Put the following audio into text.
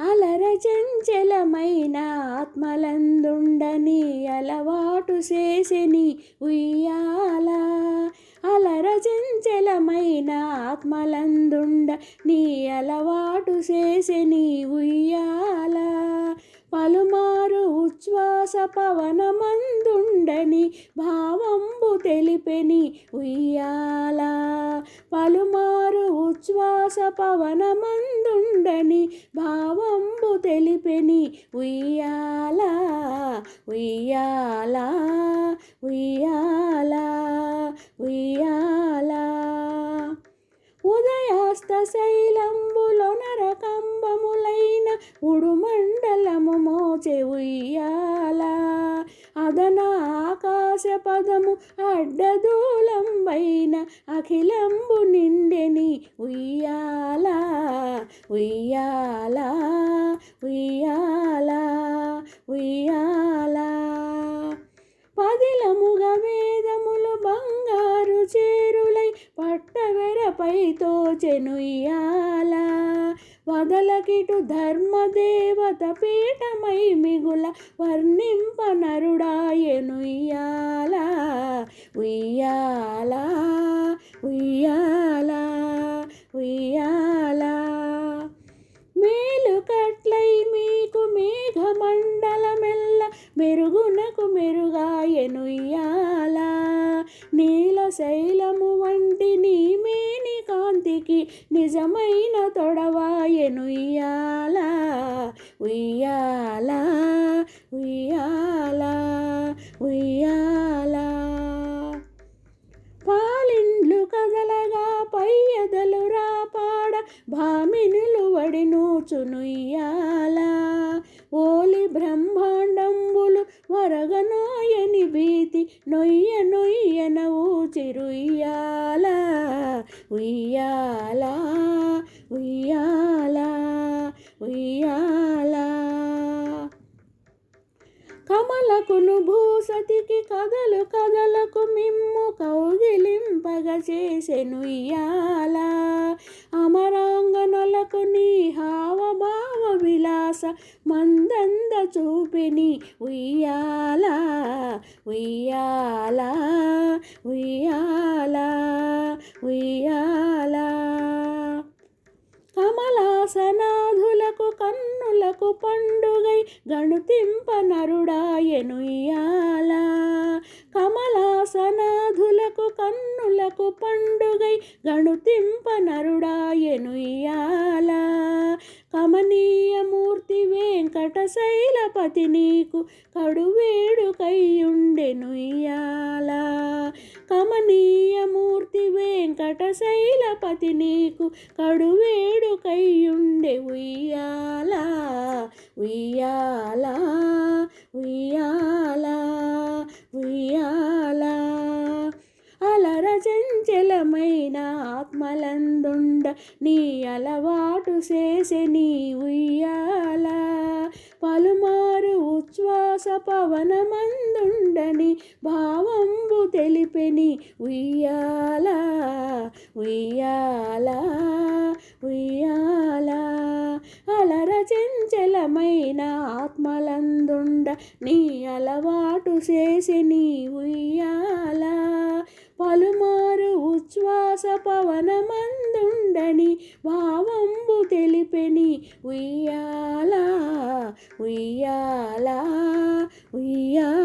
అలర చెంచలమైన ఆత్మలందుండని అలవాటు చేసెని ఉయ్యాల. అలర చెంచలమైన ఆత్మలందుండ నీ అలవాటు చేసెని ఉయ్యాల. పలుమారు ఉచ్ఛ్వాస పవనమందుండని భావంబు తెలిపెని ఉయ్యాల. పలుమారు ఉచ్ఛ్వాస పవనమందుండని భావంబు తెలిపెని ఉయ్యాల. ఉయ్యాల ఉయ్యాల ఉయ్యాల. ఉదయాస్త శైలంబులో నరకంబములైన ఉడుమండలము మోచె ఉయ్యాల. అదన ఆకాశ పదము అడ్డదూలంబైన అఖిలంబు నిండెని ఉయ్యాల. ఉయ్యాల ఉయ్యాల ఉయ్యాల. పదిలముగ వేదములు బంగారు చేరులై పట్టవెరపై తోచెనుయ్యాల. వదలకిటు ధర్మదేవత పీఠమై మిగుల వర్ణింప నరుడాయనుయ్యాల. ఉయ్యాల ఉయ్యాల ఉయ్యాల. మేలుకట్లై మీకు మేఘమండలమెల్ల మెరుగునకు మెరుగాయనుయ్యాల. నీల శైలము వంటి నీ మేని కాంతికి నిజమైన తొడవాయనుయ్యాల. ఉయ్యాల ఉయ్యాల ఉయ్యాల. పాలిండ్లు కదలగా పయ్యదలు రాపాడ భామినులు వడినూచునుయ్యాల. ఓలి బ్రహ్మాండంబులు వరగనోయని భీతి నొయ్య నొయ్యన ఊచిరుయ్యాల. ఉయ్యాల ఉయ్యాల ఉయ్యాల. కమలకును భూసతికి కదలు కదలకు మిమ్ము కౌగిలింపగ చేసెనుయ్యాల. అమరాంగనలకు నీ హావభావ విలాస మందంద చూపిని ఉయ్యాల. ఉయ్యాల ఉయ్యాల ఉయ్యాల. కమలాసనాధులకు కన్నులకు పండుగై గణుతింప నరుడాయనుయ్యాల. కమలాసనాధులకు కన్నులకు పండుగై గణుతింప నరుడాయనుయ్యాల. కమనీయమూర్తి వెంకటశైలపతి నీకు కడువేడుకయ్యుండెనుయ్యాల. కమనీయమూర్తి వెంకటశైలపతి నీకు కడువేడుకయ్యుండె ఉయ్యాల. ఉయ్యాల ఉయ్యాల ఉయ్యాల. అలర చెంచలమైన ఆత్మలందుండ నీ అలవాటు చేసెని ఉయ్యాల. పలుమారు ఉచ్ఛ్వాస పవనమందుండని భావంబు తెలిపెని ఉయ్యాల. ఉయ్యాల ఉయ్యాల. అలర చెంచలమైన ఆత్మలందుండ నీ అలవాటు చేసెని ఉయ్యాల. పలుమారు ఉచ్ఛ్వాస పవనమందుండని భావంబు తెలిపెని ఉయ్యాల. ఉయ్యాల ఉయ్యాల.